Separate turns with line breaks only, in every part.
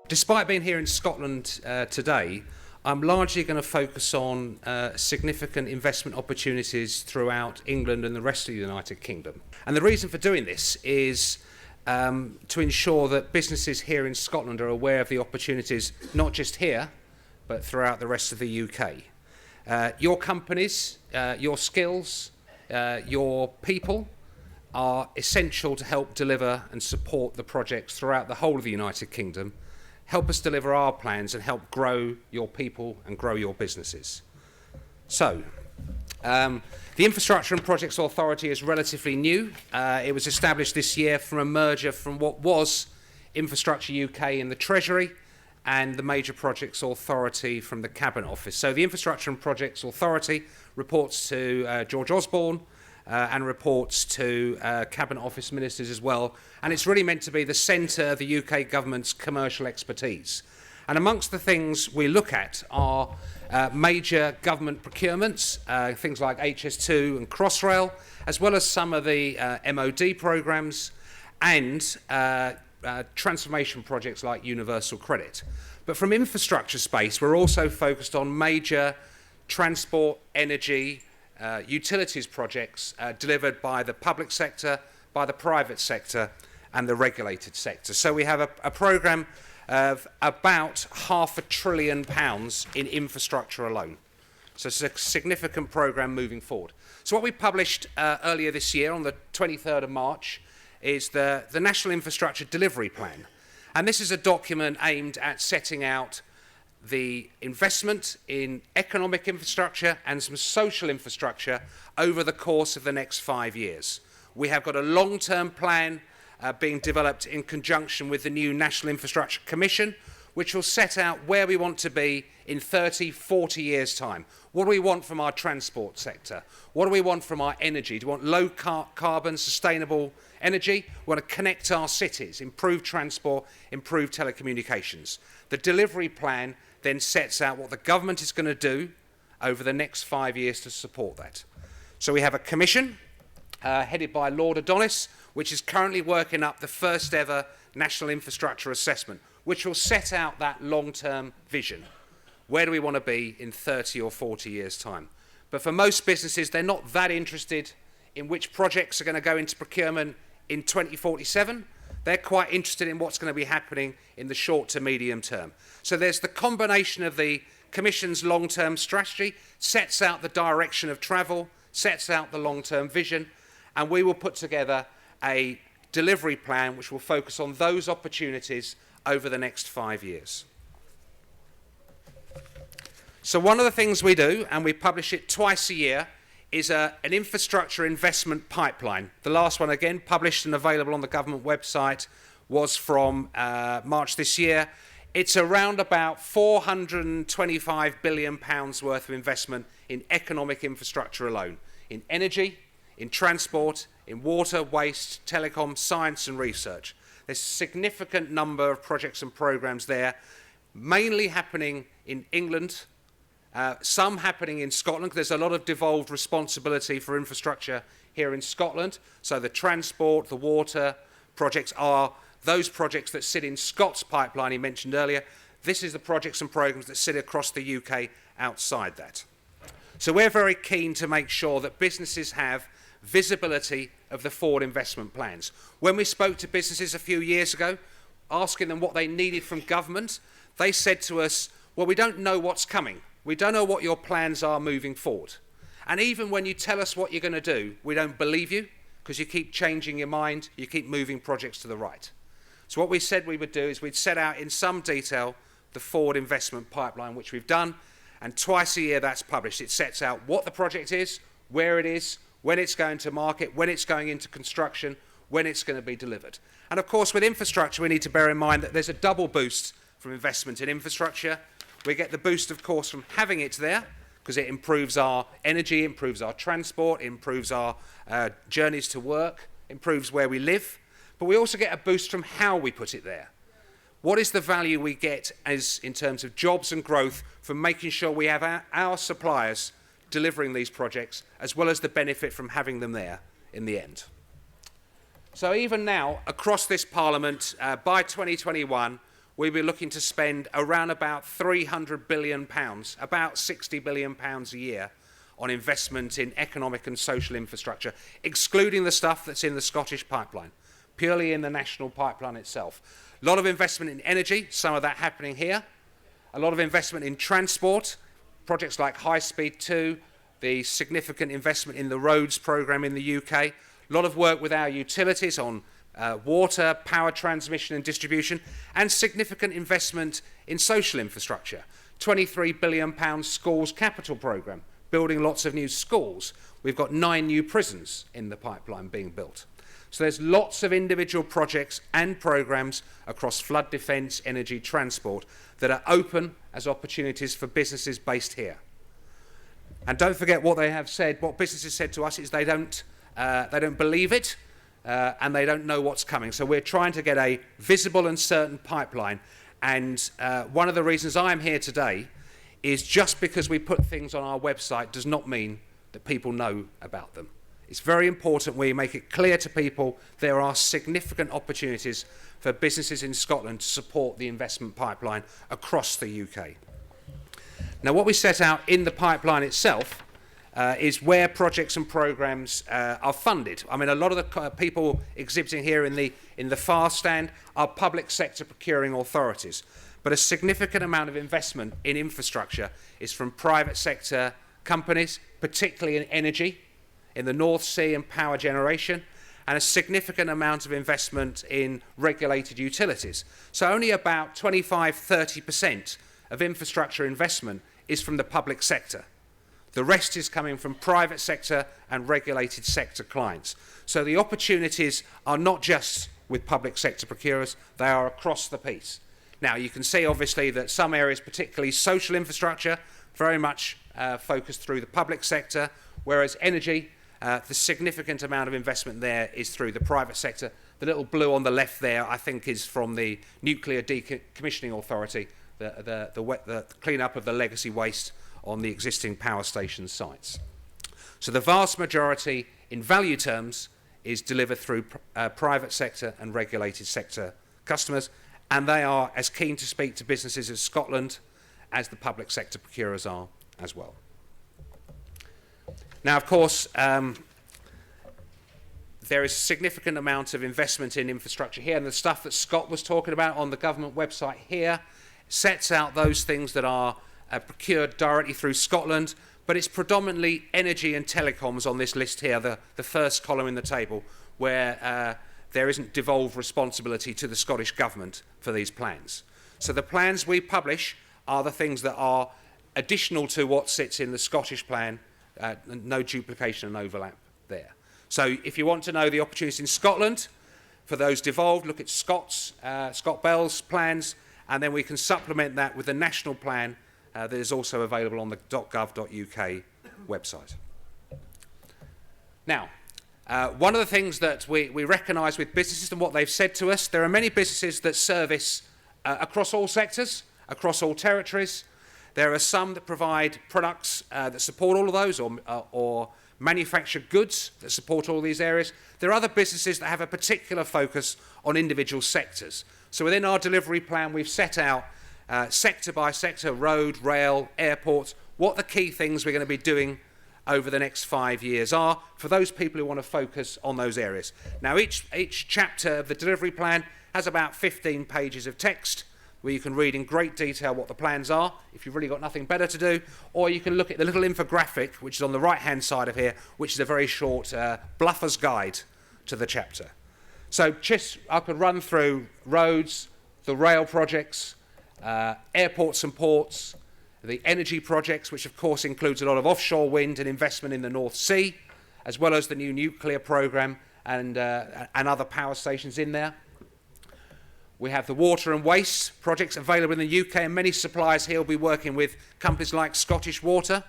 Despite being here in Scotland today, I'm largely going to focus on significant investment opportunities throughout England and the rest of the United Kingdom. And the reason for doing this is to ensure that businesses here in Scotland are aware of the opportunities, not just here, but throughout the rest of the UK. Your companies, your skills, your people are essential to help deliver and support the projects throughout the whole of the United Kingdom. Help us deliver our plans and help grow your people and grow your businesses. So, the Infrastructure and Projects Authority is relatively new. It was established this year from a merger from what was Infrastructure UK in the Treasury and the Major Projects Authority from the Cabinet Office. So the Infrastructure and Projects Authority reports to George Osborne, and reports to Cabinet Office ministers as well. And it's really meant to be the centre of the UK government's commercial expertise. And amongst the things we look at are major government procurements, things like HS2 and Crossrail, as well as some of the MOD programmes and transformation projects like Universal Credit. But from infrastructure space, we're also focused on major transport, energy, utilities projects delivered by the public sector, by the private sector and the regulated sector. So we have a programme of about £500 billion in infrastructure alone. So it's a significant programme moving forward. So what we published earlier this year on the 23rd of March is the National Infrastructure Delivery Plan. And this is a document aimed at setting out the investment in economic infrastructure and some social infrastructure over the course of the next 5 years. We have got a long-term plan being developed in conjunction with the new National Infrastructure Commission, which will set out where we want to be in 30, 40 years' time. What do we want from our transport sector? What do we want from our energy? Do we want low carbon, sustainable energy? We want to connect our cities, improve transport, improve telecommunications. The delivery plan then sets out what the government is going to do over the next 5 years to support that. So we have a commission headed by Lord Adonis, which is currently working up the first ever National Infrastructure Assessment, which will set out that long-term vision. Where do we want to be in 30 or 40 years' time? But for most businesses, they're not that interested in which projects are going to go into procurement in 2047. They're quite interested in what's going to be happening in the short to medium term. So there's the combination of the Commission's long-term strategy, sets out the direction of travel, sets out the long-term vision, and we will put together a delivery plan which will focus on those opportunities over the next 5 years. So one of the things we do, and we publish it twice a year, is an infrastructure investment pipeline. The last one, again, published and available on the government website, was from March this year. It's around about £425 billion worth of investment in economic infrastructure alone, in energy, in transport, in water, waste, telecom, science and research. There's a significant number of projects and programmes there, mainly happening in England, some happening in Scotland. There's a lot of devolved responsibility for infrastructure here in Scotland. So the transport, the water projects are those projects that sit in Scott's pipeline he mentioned earlier. This is the projects and programmes that sit across the UK outside that. So we're very keen to make sure that businesses have visibility of the forward investment plans. When we spoke to businesses a few years ago, asking them what they needed from government, they said to us, well, we don't know what's coming. We don't know what your plans are moving forward. And even when you tell us what you're going to do, we don't believe you because you keep changing your mind, you keep moving projects to the right. So what we said we would do is we'd set out in some detail the forward investment pipeline, which we've done, and twice a year that's published. It sets out what the project is, where it is, when it's going to market, when it's going into construction, when it's going to be delivered. And of course, with infrastructure, we need to bear in mind that there's a double boost from investment in infrastructure. We get the boost, of course, from having it there, because it improves our energy, improves our transport, improves our journeys to work, improves where we live. But we also get a boost from how we put it there. What is the value we get as in terms of jobs and growth from making sure we have our suppliers delivering these projects, as well as the benefit from having them there in the end? So even now, across this Parliament, by 2021, we'll be looking to spend around about £300 billion, about £60 billion a year, on investment in economic and social infrastructure, excluding the stuff that's in the Scottish pipeline, purely in the national pipeline itself. A lot of investment in energy, some of that happening here. A lot of investment in transport, projects like High Speed 2, the significant investment in the roads programme in the UK. A lot of work with our utilities on water, power transmission and distribution, and significant investment in social infrastructure. £23 billion schools capital programme, building lots of new schools. We've got 9 new prisons in the pipeline being built. So there's lots of individual projects and programmes across flood defence, energy, transport that are open as opportunities for businesses based here. And don't forget what they have said, what businesses said to us is they don't believe it and they don't know what's coming. So we're trying to get a visible and certain pipeline. And one of the reasons I'm here today is just because we put things on our website does not mean that people know about them. It's very important we make it clear to people there are significant opportunities for businesses in Scotland to support the investment pipeline across the UK. Now, what we set out in the pipeline itself is where projects and programmes are funded. I mean, a lot of the people exhibiting here in the far stand are public sector procuring authorities, but a significant amount of investment in infrastructure is from private sector companies, particularly in energy, in the North Sea and power generation, and a significant amount of investment in regulated utilities. So only about 25–30% of infrastructure investment is from the public sector. The rest is coming from private sector and regulated sector clients. So the opportunities are not just with public sector procurers, they are across the piece. Now, you can see obviously that some areas, particularly social infrastructure, very much focused through the public sector, whereas energy, the significant amount of investment there is through the private sector. The little blue on the left there, I think, is from the Nuclear Decommissioning Authority, the clean-up of the legacy waste on the existing power station sites. So the vast majority, in value terms, is delivered through private sector and regulated sector customers, and they are as keen to speak to businesses of Scotland as the public sector procurers are as well. Now, of course, there is a significant amount of investment in infrastructure here, and the stuff that Scott was talking about on the government website here sets out those things that are procured directly through Scotland, but it's predominantly energy and telecoms on this list here, the first column in the table, where there isn't devolved responsibility to the Scottish Government for these plans. So the plans we publish are the things that are additional to what sits in the Scottish plan, no duplication and overlap there. So if you want to know the opportunities in Scotland, for those devolved, look at Scott Bell's plans, and then we can supplement that with a national plan that is also available on the .gov.uk website. Now, one of the things that we recognise with businesses and what they've said to us, there are many businesses that service across all sectors, across all territories. There are some that provide products that support all of those, or manufacture goods that support all these areas. There are other businesses that have a particular focus on individual sectors. So within our delivery plan, we've set out sector by sector, road, rail, airports, what the key things we're going to be doing over the next 5 years are for those people who want to focus on those areas. Now, each chapter of the delivery plan has about 15 pages of text where you can read in great detail what the plans are, if you've really got nothing better to do, or you can look at the little infographic, which is on the right-hand side of here, which is a very short bluffer's guide to the chapter. So just I could run through roads, the rail projects, airports and ports, the energy projects, which of course includes a lot of offshore wind and investment in the North Sea, as well as the new nuclear programme and other power stations in there. We have the water and waste projects available in the UK, and many suppliers here will be working with companies like Scottish Water,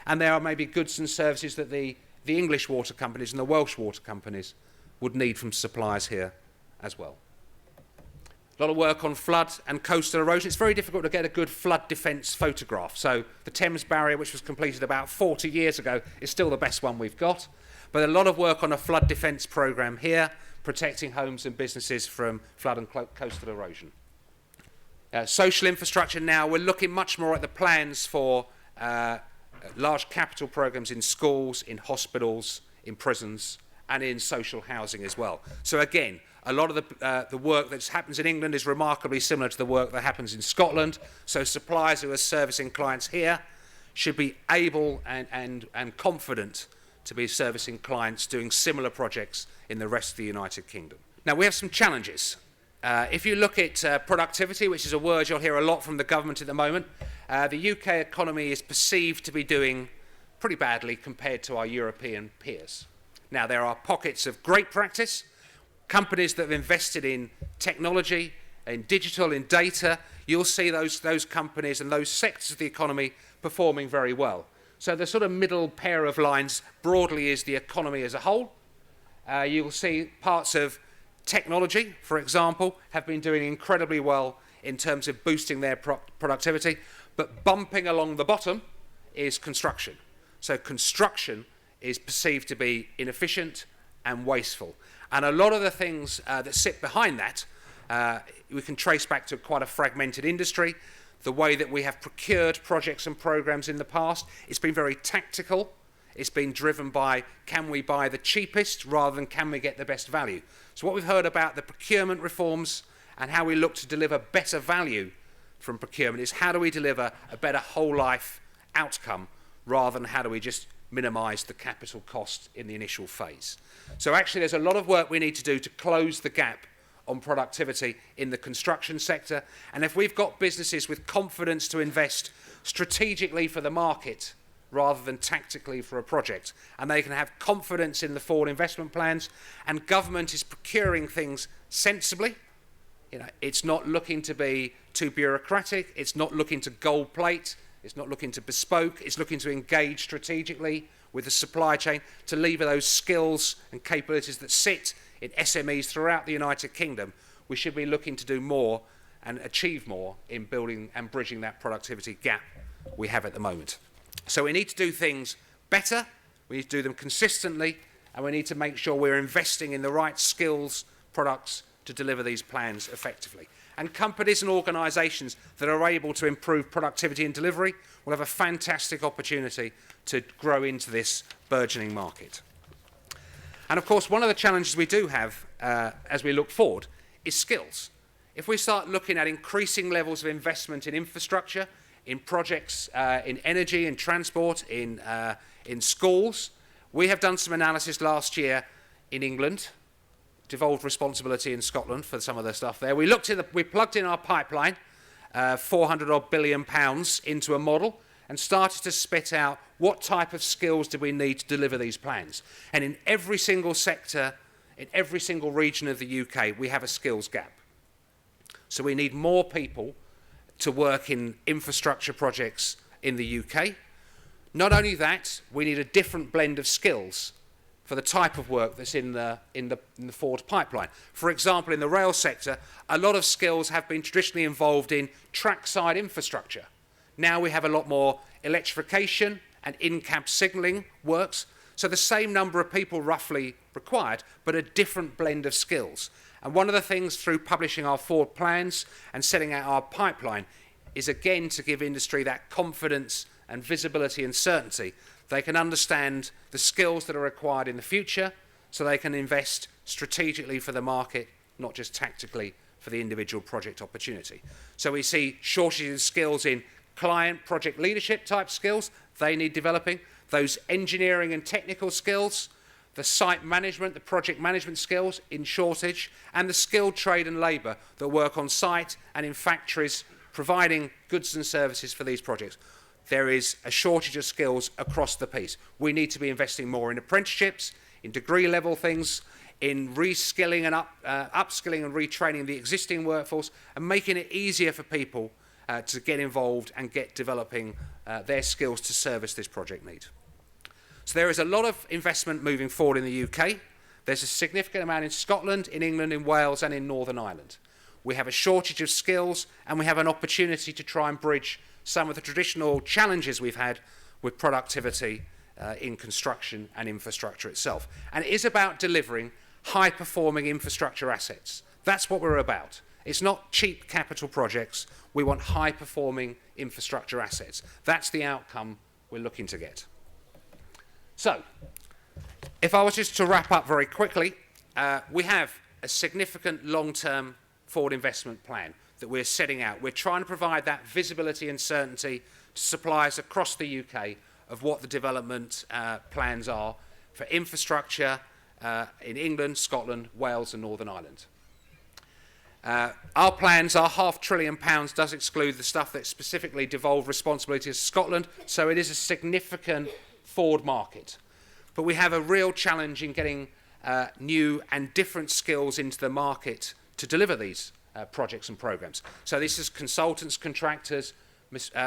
and there are maybe goods and services that the English water companies and the Welsh water companies would need from suppliers here as well. A lot of work on flood and coastal erosion. It's very difficult to get a good flood defence photograph. So the Thames Barrier, which was completed about 40 years ago, is still the best one we've got. But a lot of work on a flood defence programme here, protecting homes and businesses from flood and coastal erosion. Social infrastructure now, we're looking much more at the plans for large capital programs in schools, in hospitals, in prisons, and in social housing as well. So again, a lot of the work that happens in England is remarkably similar to the work that happens in Scotland. So suppliers who are servicing clients here should be able and confident to be servicing clients doing similar projects in the rest of the United Kingdom. Now, we have some challenges. If you look at productivity, which is a word you'll hear a lot from the government at the moment, the UK economy is perceived to be doing pretty badly compared to our European peers. Now, there are pockets of great practice. Companies that have invested in technology, in digital, in data, you'll see those companies and those sectors of the economy performing very well. So the sort of middle pair of lines broadly is the economy as a whole. You will see parts of technology, for example, have been doing incredibly well in terms of boosting their productivity, but bumping along the bottom is construction. So construction is perceived to be inefficient and wasteful. And a lot of the things that sit behind that, we can trace back to quite a fragmented industry. The way that we have procured projects and programs in the past, it's been very tactical. It's been driven by, can we buy the cheapest rather than can we get the best value? So what we've heard about the procurement reforms and how we look to deliver better value from procurement is how do we deliver a better whole life outcome rather than how do we just minimise the capital cost in the initial phase. So actually there's a lot of work we need to do to close the gap on productivity in the construction sector. And if we've got businesses with confidence to invest strategically for the market rather than tactically for a project, and they can have confidence in the forward investment plans, and government is procuring things sensibly, it's not looking to be too bureaucratic, it's not looking to gold plate, it's not looking to bespoke, it's looking to engage strategically with the supply chain to lever those skills and capabilities that sit in SMEs throughout the United Kingdom. We should be looking to do more and achieve more in building and bridging that productivity gap we have at the moment. So we need to do things better, we need to do them consistently, and we need to make sure we're investing in the right skills, products to deliver these plans effectively. And companies and organisations that are able to improve productivity and delivery will have a fantastic opportunity to grow into this burgeoning market. And of course, one of the challenges we do have as we look forward is skills. If we start looking at increasing levels of investment in infrastructure, in projects in energy, in transport, in schools, we have done some analysis last year in England, devolved responsibility in Scotland for some of the stuff there. We plugged in our pipeline, 400 odd billion pounds into a model and started to spit out what type of skills do we need to deliver these plans. And in every single sector, in every single region of the UK, we have a skills gap. So we need more people to work in infrastructure projects in the UK. Not only that, we need a different blend of skills for the type of work that's in the forward pipeline. For example, in the rail sector, a lot of skills have been traditionally involved in trackside infrastructure. Now we have a lot more electrification and in-cab signalling works, so the same number of people roughly required, but a different blend of skills. And one of the things through publishing our forward plans and setting out our pipeline is again to give industry that confidence and visibility and certainty. They can understand the skills that are required in the future so they can invest strategically for the market, not just tactically for the individual project opportunity. So we see shortages of skills in client project leadership type skills, they need developing, those engineering and technical skills, the site management, the project management skills in shortage, and the skilled trade and labour that work on site and in factories providing goods and services for these projects. There is a shortage of skills across the piece. We need to be investing more in apprenticeships, in degree level things, in reskilling and upskilling and retraining the existing workforce and making it easier for people to get involved and get developing their skills to service this project need. So there is a lot of investment moving forward in the UK. There's a significant amount in Scotland, in England, in Wales and in Northern Ireland. We have a shortage of skills and we have an opportunity to try and bridge some of the traditional challenges we've had with productivity in construction and infrastructure itself. And it is about delivering high-performing infrastructure assets. That's what we're about. It's not cheap capital projects. We want high-performing infrastructure assets. That's the outcome we're looking to get. So, if I was just to wrap up very quickly, we have a significant long-term forward investment plan that we're setting out. We're trying to provide that visibility and certainty to suppliers across the UK of what the development plans are for infrastructure in England, Scotland, Wales and Northern Ireland. Our plans, our £500 billion does exclude the stuff that specifically devolve responsibility to Scotland, so it is a significant forward market. But we have a real challenge in getting new and different skills into the market to deliver these projects and programmes. So this is consultants, contractors,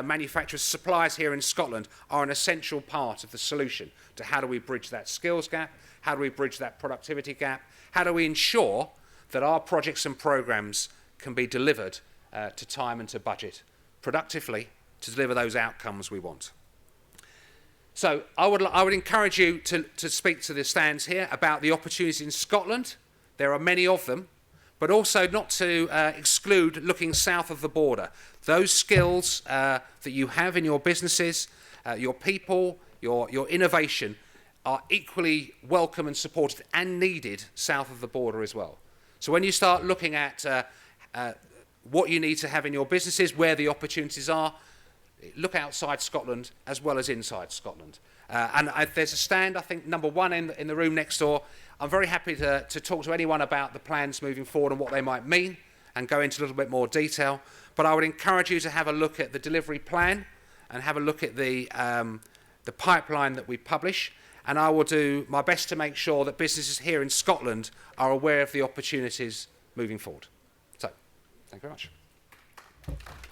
manufacturers, suppliers here in Scotland are an essential part of the solution to how do we bridge that skills gap, how do we bridge that productivity gap, how do we ensure that our projects and programmes can be delivered to time and to budget productively to deliver those outcomes we want. So I would encourage you to speak to the stands here about the opportunities in Scotland. There are many of them, but also not to exclude looking south of the border. Those skills that you have in your businesses, your people, your innovation are equally welcome and supported and needed south of the border as well. So when you start looking at what you need to have in your businesses, where the opportunities are, look outside Scotland as well as inside Scotland. There's a stand, I think, number 1 in the room next door. I'm very happy to talk to anyone about the plans moving forward and what they might mean and go into a little bit more detail. But I would encourage you to have a look at the delivery plan and have a look at the pipeline that we publish. And I will do my best to make sure that businesses here in Scotland are aware of the opportunities moving forward. So, thank you very much.